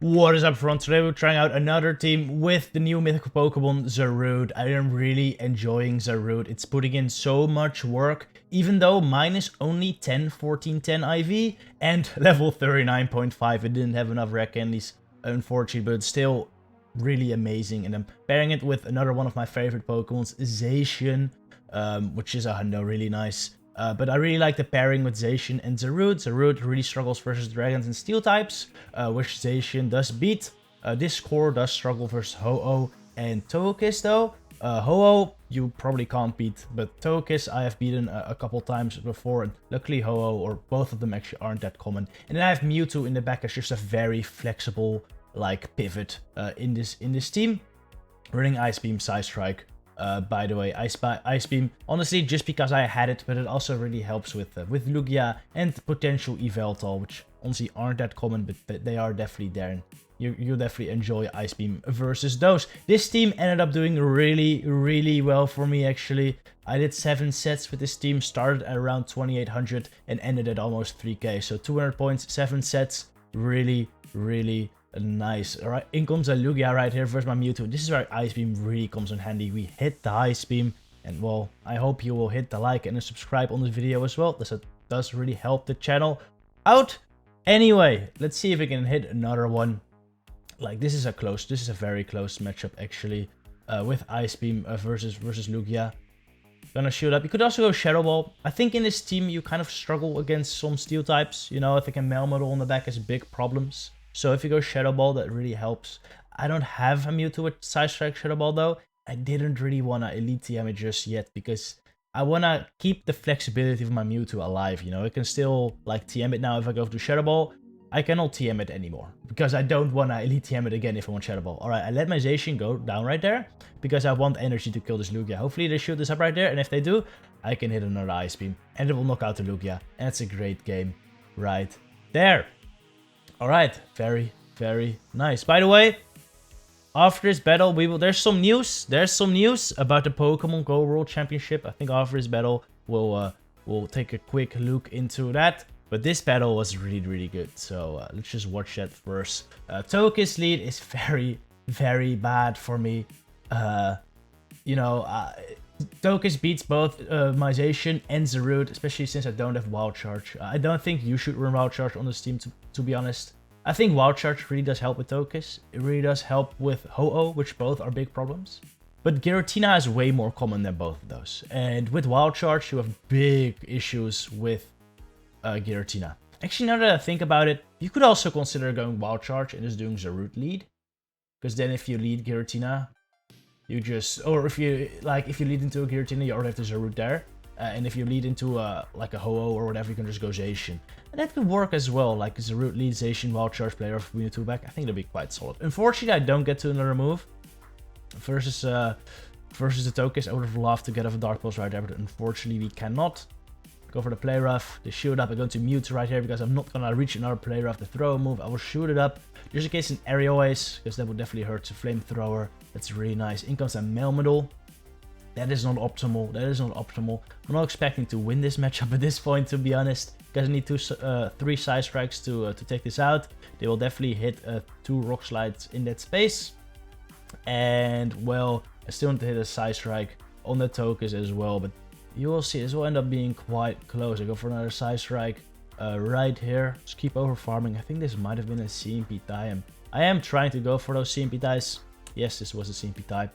What is up, everyone? Today we're trying out another team with the new mythical Pokemon Zarude. I am really enjoying Zarude. It's putting in so much work, even though mine is only 10, 14, 10 IV and level 39.5. It didn't have enough rare candies, unfortunately, but it's still really amazing. And I'm pairing it with another one of my favorite Pokemons, Zacian, which is a hundo, really nice. But I really like the pairing with Zacian and Zarude. Zarude really struggles versus dragons and steel types, which Zacian does beat. This core does struggle versus Ho-Oh and Togekiss though. Ho-Oh you probably can't beat, but Togekiss I have beaten a couple times before, and luckily Ho-Oh, or both of them actually aren't that common. And then I have Mewtwo in the back as just a very flexible like pivot in this team. Running Ice Beam, Side Strike. By the way, Ice Beam, honestly, just because I had it, but it also really helps with Lugia and potential Yveltal, which honestly aren't that common, but they are definitely there, and you'll definitely enjoy Ice Beam versus those. This team ended up doing really well for me, actually. I did 7 sets with this team, started at around 2800 and ended at almost 3k, so 200 points, 7 sets, really nice. Alright, in comes a Lugia right here versus my Mewtwo. This is where Ice Beam really comes in handy. We hit the Ice Beam, and well, I hope you will hit the like and the subscribe on this video as well. This does really help the channel out. Anyway, let's see if we can hit another one. Like, this is a very close matchup actually, with Ice Beam versus Lugia. Gonna shoot up. You could also go Shadow Ball. I think in this team you kind of struggle against some steel types. You know, I think a Melmetal on the back has big problems. So if you go Shadow Ball, that really helps. I don't have a Mewtwo with Side Strike Shadow Ball though. I didn't really want to Elite TM it just yet because I want to keep the flexibility of my Mewtwo alive. You know, I can still like TM it now if I go to Shadow Ball. I cannot TM it anymore because I don't want to Elite TM it again if I want Shadow Ball. Alright, I let my Zacian go down right there because I want energy to kill this Lugia. Hopefully they shoot this up right there, and if they do, I can hit another Ice Beam and it will knock out the Lugia. And it's a great game right there. Alright, very nice. By the way, after this battle, there's some news about the Pokemon Go World Championship. I think after this battle, we'll take a quick look into that. But this battle was really good, so let's just watch that first. Togekiss Lead is very bad for me. You know, Togekiss beats both my Zacian and Zarude, especially since I don't have Wild Charge. I don't think you should run Wild Charge on this team, to be honest. I think Wild Charge really does help with Togekiss. It really does help with Ho-Oh, which both are big problems. But Giratina is way more common than both of those. And with Wild Charge, you have big issues with Giratina. Actually, now that I think about it, you could also consider going Wild Charge and just doing Zarude Lead. Because then if you lead Giratina, you just, or if you lead into a Giratina, you already have the Zarude there. And if you lead into like a Ho-Oh or whatever, you can just go Zacian. And that could work as well, like Zarude Lead, Zacian, Wild Charge, player of Mewtwo back. I think that'd be quite solid. Unfortunately, I don't get to another move versus the Togekiss. I would have loved to get off a Dark Pulse right there, but unfortunately we cannot. Go for the Play Rough, the shoot up. I go to Mewtwo right here because I'm not gonna reach another Play Rough to throw a move. I will shoot it up, just in case an Aerial Ace, because that would definitely hurt. To Flamethrower, that's really nice. In comes a Melmetal. That is not optimal. I'm not expecting to win this matchup at this point, to be honest, because I need 3 Side Strikes to take this out. They will definitely hit 2 Rock Slides in that space. And, well, I still need to hit a Side Strike on the Togekiss as well, but you will see this will end up being quite close. I go for another Side Strike right here. Just keep over farming. I think this might have been a CMP tie. I am trying to go for those CMP ties. Yes, this was a CMP tie.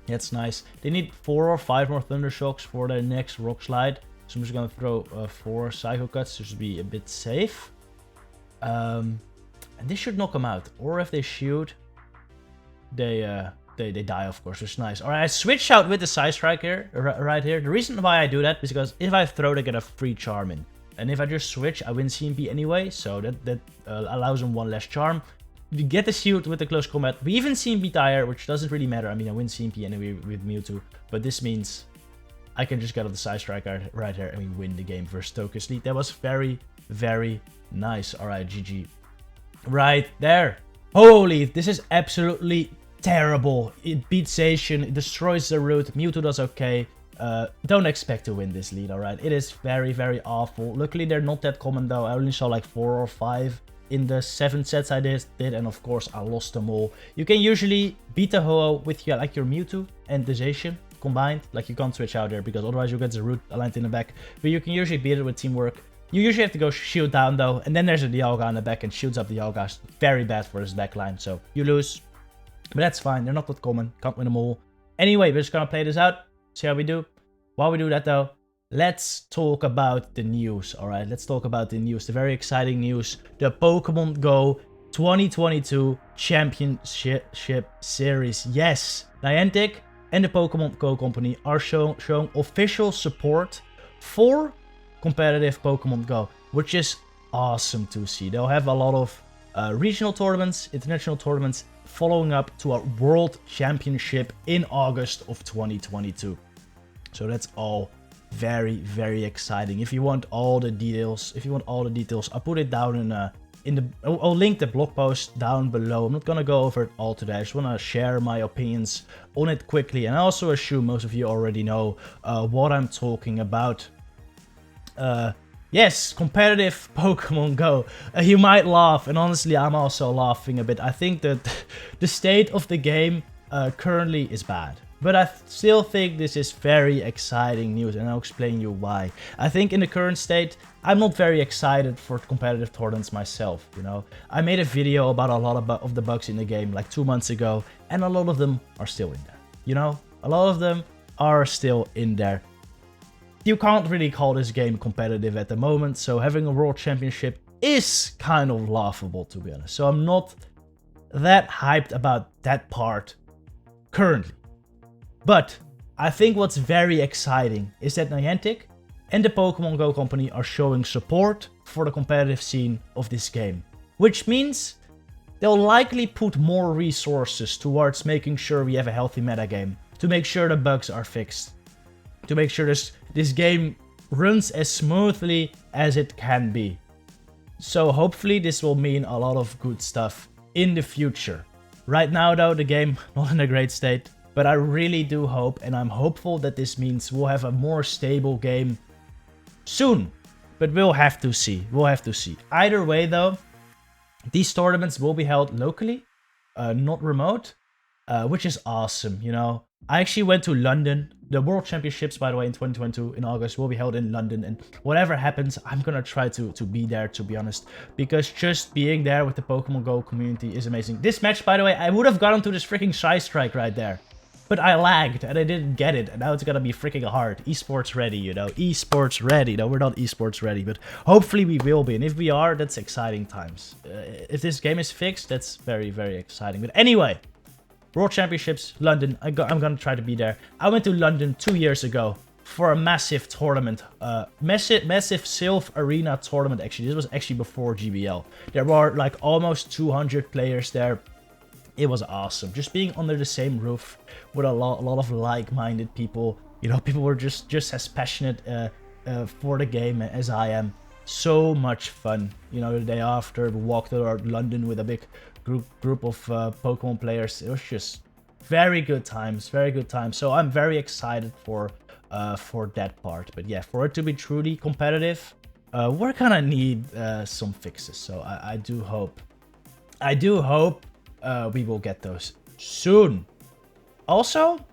That's nice. They need 4 or 5 more Thunder Shocks for their next Rock Slide. So I'm just going to throw 4 Psycho Cuts just to be a bit safe. And this should knock them out. Or if they shoot, they die, of course, which is nice. Alright, I switch out with the Side Strike here, right here. The reason why I do that is because if I throw, they get a free Charm in. And if I just switch, I win CMP anyway. So that allows them 1 less Charm. We get the shield with the close combat. We even CMP tire, which doesn't really matter. I mean, I win CMP anyway with Mewtwo. But this means I can just get off the Side Strike right here and we win the game versus Togekiss Lead. That was very nice. Alright, GG. Right there. Holy, this is absolutely terrible. It beats Zacian, it destroys Zarude. Mewtwo does okay. Don't expect to win this lead, alright? It is very awful. Luckily, they're not that common though. I only saw like 4 or 5 in the 7 sets I did, and of course I lost them all. You can usually beat the Ho-Oh with like your Mewtwo and the Zacian combined. Like, you can't switch out there because otherwise you'll get Zarude aligned in the back. But you can usually beat it with teamwork. You usually have to go shield down though, and then there's a Dialga in the back and shields up the Dialga. Very bad for his back line, so you lose. But that's fine, they're not that common, can't win them all. Anyway, we're just gonna play this out, see how we do. While we do that though, let's talk about the news, alright? Let's talk about the news, the very exciting news. The Pokemon Go 2022 Championship Series. Yes, Niantic and the Pokemon Go Company are showing official support for competitive Pokemon Go, which is awesome to see. They'll have a lot of regional tournaments, international tournaments, following up to a World Championship in August of 2022. So that's all very, very exciting. If you want all the details, I'll put it down I'll link the blog post down below. I'm not gonna go over it all today. I just wanna share my opinions on it quickly, and I also assume most of you already know what I'm talking about. Yes, competitive Pokemon Go. You might laugh, and honestly, I'm also laughing a bit. I think that the state of the game currently is bad. But I still think this is very exciting news, and I'll explain you why. I think in the current state, I'm not very excited for competitive tournaments myself, you know. I made a video about a lot of the bugs in the game like 2 months ago, and a lot of them are still in there, you know. A lot of them are still in there. You can't really call this game competitive at the moment, so having a World Championship is kind of laughable, to be honest. So I'm not that hyped about that part currently. But I think what's very exciting is that Niantic and the Pokemon Go Company are showing support for the competitive scene of this game. Which means they'll likely put more resources towards making sure we have a healthy metagame, to make sure the bugs are fixed, to make sure this game runs as smoothly as it can be. So hopefully this will mean a lot of good stuff in the future. Right now though, the game not in a great state, but I really do hope, and I'm hopeful that this means we'll have a more stable game soon. But we'll have to see, Either way though, these tournaments will be held locally, not remote, which is awesome, you know. I actually went to London. The World Championships, by the way, in 2022 in August will be held in London, and whatever happens, I'm gonna try to be there, to be honest, because just being there with the Pokemon Go community is amazing. This match, by the way, I would have gotten to this freaking Shy Strike right there, but I lagged and I didn't get it, and now it's gonna be freaking hard. Esports ready, you know, esports ready. No, we're not esports ready, but hopefully we will be, and if we are, that's exciting times. If this game is fixed, that's very, very exciting. But anyway, World Championships, London. I'm gonna try to be there. I went to London 2 years ago for a massive tournament, massive Sylph Arena tournament. Actually, this was actually before GBL. There were like almost 200 players there. It was awesome. Just being under the same roof with a lot of like-minded people. You know, people were just as passionate for the game as I am. So much fun. You know, the day after, we walked around London with a big group of Pokemon players. It was just very good times, So I'm very excited for that part. But yeah, for it to be truly competitive, we're gonna need some fixes. So I do hope we will get those soon. Also,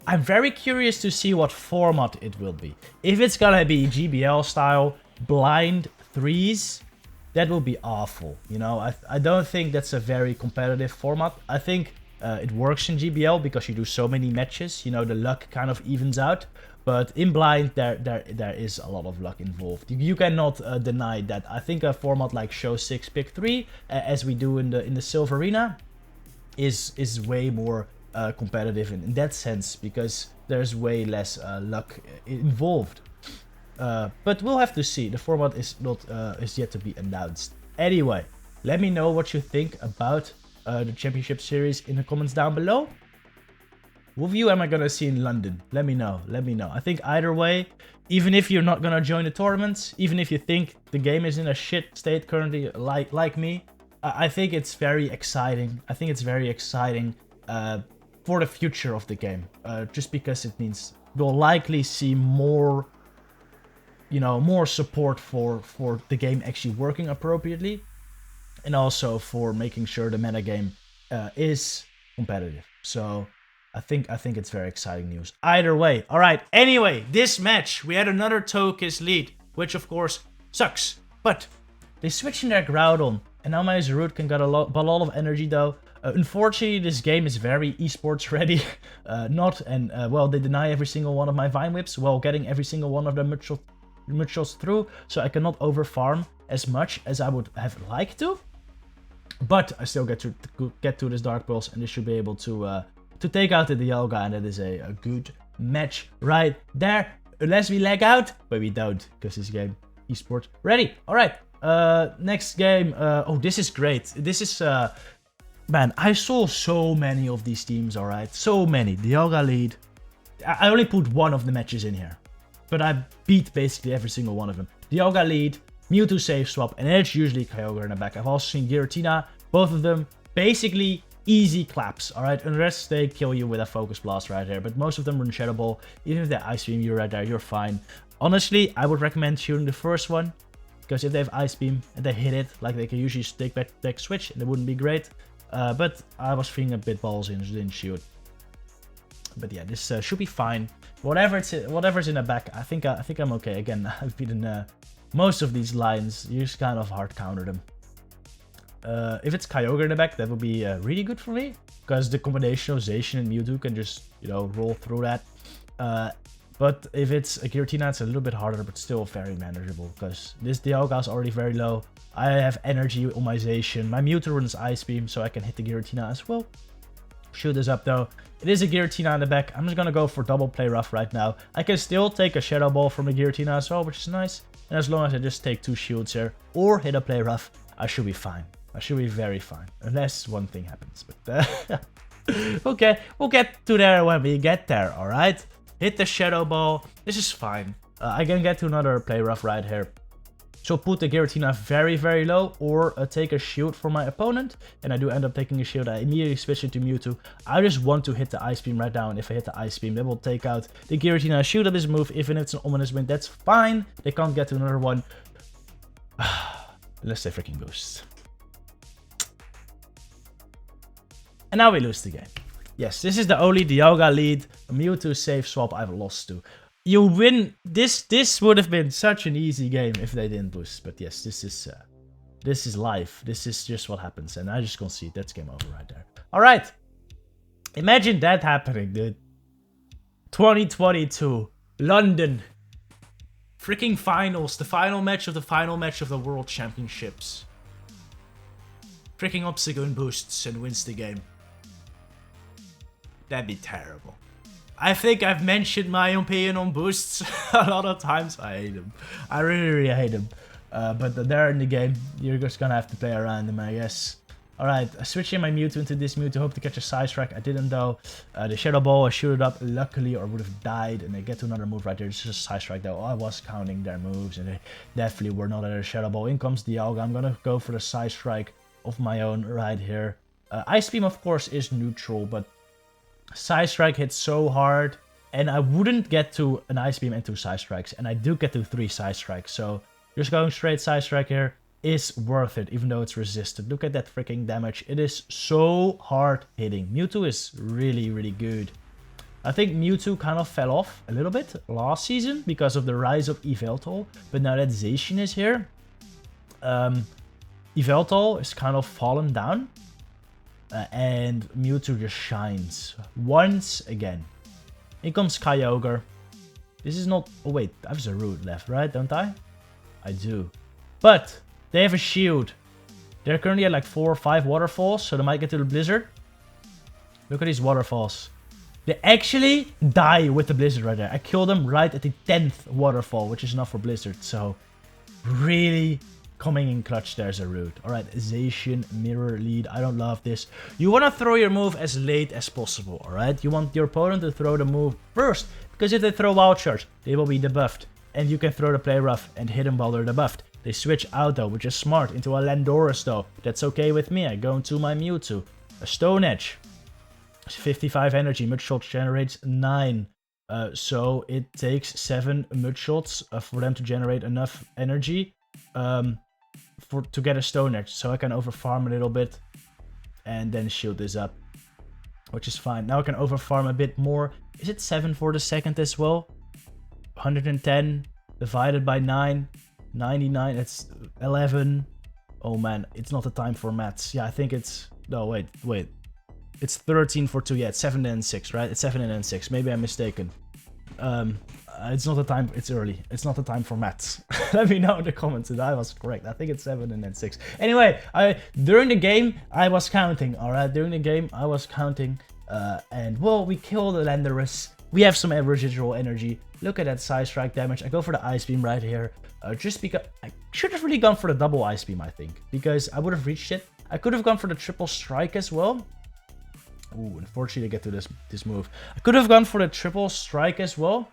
I'm very curious to see what format it will be. If it's gonna be GBL style blind threes, that will be awful, you know. I don't think that's a very competitive format. I think it works in GBL because you do so many matches, you know, the luck kind of evens out. But in blind, there is a lot of luck involved. You cannot deny that. I think a format like Show 6, Pick 3, as we do in the Silver Arena, is way more competitive in that sense, because there's way less luck involved. But we'll have to see. The format is yet to be announced. Anyway, let me know what you think about the Championship Series in the comments down below. What view am I gonna see in London? Let me know. I think either way, even if you're not gonna join the tournaments, even if you think the game is in a shit state currently, like me, I think it's very exciting. For the future of the game, just because it means we'll likely see more, you know, more support for the game actually working appropriately. and also for making sure the metagame is competitive. So I think it's very exciting news. Either way. All right. Anyway, this match, we had another Togekiss Lead, which of course sucks. But they switched in their Groudon, and now my Zarude can get a lot of energy though. Unfortunately, this game is very esports ready. Well, they deny every single one of my Vine Whips while getting every single one of their Mudshots through, so I cannot overfarm as much as I would have liked to. But I still get to this Dark Pulse, and this should be able to take out the Dialga, and that is a good match right there. Unless we lag out, but we don't, because this game esports ready. All right, next game. Oh, this is great. This is man, I saw so many of these teams. All right, so many. Dialga Lead. I only put one of the matches in here, but I beat basically every single one of them. Dialga Lead, Mewtwo Save Swap, and it's usually Kyogre in the back. I've also seen Giratina, both of them basically easy claps, alright? Unless they kill you with a Focus Blast right here, but most of them run Shadow Ball. Even if they Ice Beam you right there, you're fine. Honestly, I would recommend shooting the first one, because if they have Ice Beam and they hit it, like they can usually take back switch, and it wouldn't be great. But I was feeling a bit ballsy and didn't shoot. But yeah, this should be fine. Whatever's in the back, I think I'm okay. Again, I've beaten most of these lines. You just kind of hard counter them. If it's Kyogre in the back, that would be really good for me, because the combination of Zacian and Mewtwo can just, you know, roll through that. But if it's a Giratina, it's a little bit harder, but still very manageable, because this Dialga is already very low. I have energy on my Zacian. My Mewtwo runs Ice Beam, so I can hit the Giratina as well. Shoot this up though. It is a Giratina in the back. I'm just gonna go for double play rough right now. I can still take a Shadow Ball from the Giratina as well, which is nice. And as long as I just take 2 shields here or hit a play rough, I should be fine. I should be very fine, unless one thing happens. But okay, we'll get to there when we get there. All right, hit the Shadow Ball. This is fine. I can get to another play rough right here. So put the Giratina very, very low, or take a shield for my opponent. And I do end up taking a shield. I immediately switch it to Mewtwo. I just want to hit the Ice Beam right now. And if I hit the Ice Beam, that will take out the Giratina. Shield up his move. Even if it's an Ominous Wind, that's fine. They can't get to another one. Unless they freaking boost. And now we lose the game. Yes, this is the only Dialga Lead, Mewtwo Save Swap I've lost to. You win. This would have been such an easy game if they didn't boost. But yes, this is life. This is just what happens, and I just concede. That's game over right there. All right, imagine that happening, dude. 2022 London, freaking finals, the final match of the World Championships. Freaking Obstagoon boosts and wins the game. That'd be terrible. I think I've mentioned my opinion on boosts a lot of times. I hate them. I really, really hate them. But they're in the game. You're just gonna have to play around them, I guess. Alright, switching my Mewtwo into this Mewtwo. Hope to catch a Side Strike. I didn't though. The Shadow Ball, I shoot it up luckily, or would have died. And they get to another move right there. It's just a Side Strike though. I was counting their moves, and they definitely were not at a Shadow Ball. In comes Dialga. I'm gonna go for the Side Strike of my own right here. Ice Beam, of course, is neutral, but Side Strike hits so hard, and I wouldn't get to an Ice Beam and 2 Side Strikes, and I do get to 3 Side Strikes, so just going straight Side Strike here is worth it, even though it's resisted. Look at that freaking damage. It is so hard hitting. Mewtwo is really, really good. I think Mewtwo kind of fell off a little bit last season because of the rise of Yveltal, but now that Zacian is here, Yveltal is kind of fallen down. And Mewtwo just shines once again. Here comes Kyogre. This is not... Oh wait, I have Zarude left, right? Don't I? I do. But they have a shield. They're currently at like 4 or 5 waterfalls, so they might get to the Blizzard. Look at these waterfalls. They actually die with the Blizzard right there. I killed them right at the 10th waterfall, which is enough for Blizzard. So really... coming in clutch, there's a route. Alright, Zacian, Mirror Lead. I don't love this. You want to throw your move as late as possible, alright? You want your opponent to throw the move first, because if they throw Wild Charge, they will be debuffed. And you can throw the play rough and hit them while they're debuffed. They switch out though, which is smart, into a Landorus though. That's okay with me. I go into my Mewtwo. A Stone Edge. 55 energy. Mudshot generates 9. So it takes 7 Mudshots for them to generate enough energy. to get a Stone Edge, so I can overfarm a little bit and then shield this up, which is fine. Now I can overfarm a bit more. Is it 7 for the second as well? 110 divided by 9, 99, it's 11. Oh man, it's not the time for maths. Yeah, I think it's, no, wait. It's 13 for 2, yeah, it's 7 and 6, right? It's 7 and 6, maybe I'm mistaken. It's not the time, it's early. It's not the time for maths. Let me know in the comments if I was correct. I think it's 7 and then 6. Anyway, during the game, I was counting, alright? During the game, I was counting. And, well, we killed the Landorus. We have some residual energy. Look at that side strike damage. I go for the Ice Beam right here. Just because I should have really gone for the double Ice Beam, I think. Because I would have reached it. I could have gone for the triple strike as well. Ooh, unfortunately, to get to this move. I could have gone for the triple strike as well.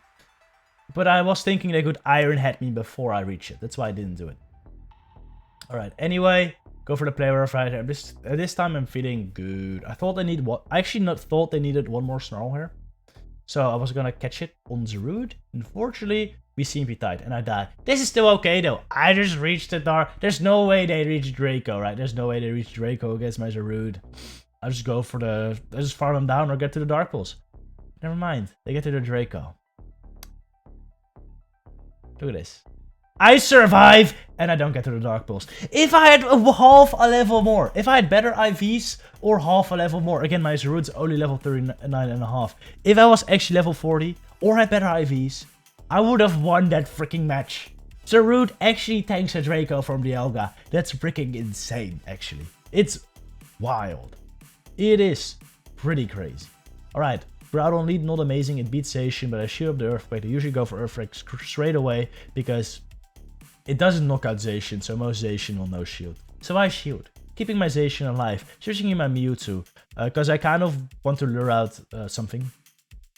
But I was thinking they could Iron Head me before I reach it. That's why I didn't do it. Alright, anyway, go for the play rough right here. This time I'm feeling good. I thought they need what? I actually not thought they needed one more Snarl here. So I was gonna catch it on Zarude. Unfortunately, we CMP tied and I died. This is still okay though. I just reached the dark. There's no way they reach Draco, right? There's no way they reach Draco against my Zarude. I just go for the... I just farm them down or get to the Dark Pulse. Never mind. They get to the Draco. Look at this. I survive and I don't get to the Dark Pulse. If I had half a level more, if I had better IVs or half a level more, again my Zarude's only level 39.5. If I was actually level 40 or had better IVs, I would have won that freaking match. Zarude actually tanks a Draco from Dialga. That's freaking insane, actually. It's wild. It is pretty crazy. Alright. Groudon Lead, not amazing, it beats Zacian, but I shoot up the Earthquake. I usually go for Earthquake straight away because it doesn't knock out Zacian, so most Zacian will no shield. So I shield, keeping my Zacian alive, switching in my Mewtwo, because I kind of want to lure out something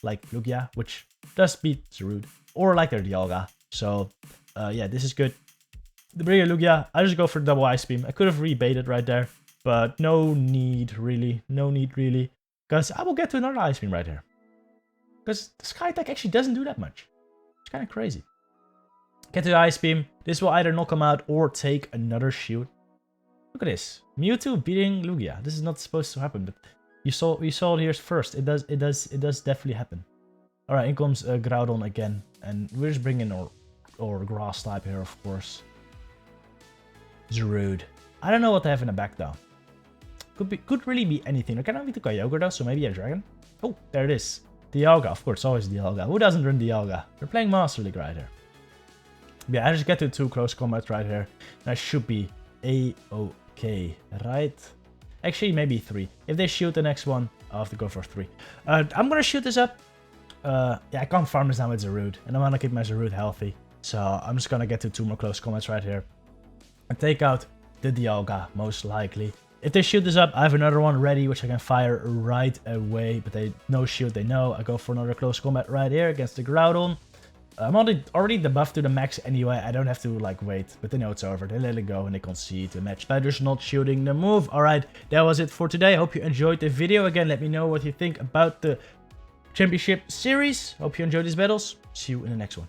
like Lugia, which does beat Zarude, or like their Dialga. So yeah, this is good. The bigger Lugia, I just go for double Ice Beam. I could have rebaited right there, but no need really, because I will get to another Ice Beam right here. Because the Sky Attack actually doesn't do that much. It's kind of crazy. Get to the Ice Beam. This will either knock him out or take another shield. Look at this. Mewtwo beating Lugia. This is not supposed to happen, but you saw it here first. It does definitely happen. Alright, in comes Groudon again. And we're just bringing our grass type here, of course. Zarude. I don't know what they have in the back though. Could really be anything. I cannot beat the Kyogre though, so maybe a dragon. Oh, there it is. Dialga, of course, always Dialga. Who doesn't run Dialga? We're playing Master League right here. Yeah, I just get to 2 close combat right here. And I should be A-okay, right? Actually, maybe 3. If they shoot the next one, I'll have to go for 3. I'm gonna shoot this up. Yeah, I can't farm this now with Zarude. And I wanna keep my Zarude healthy. So I'm just gonna get to 2 more close combats right here. And take out the Dialga, most likely. If they shoot this up, I have another one ready, which I can fire right away. But they no shield, they know. I go for another close combat right here against the Groudon. I'm already debuffed to the max anyway. I don't have to like wait, but they know it's over. They let it go and they concede the match by just not shooting the move. Alright, that was it for today. Hope you enjoyed the video. Again, let me know what you think about the Championship Series. Hope you enjoyed these battles. See you in the next one.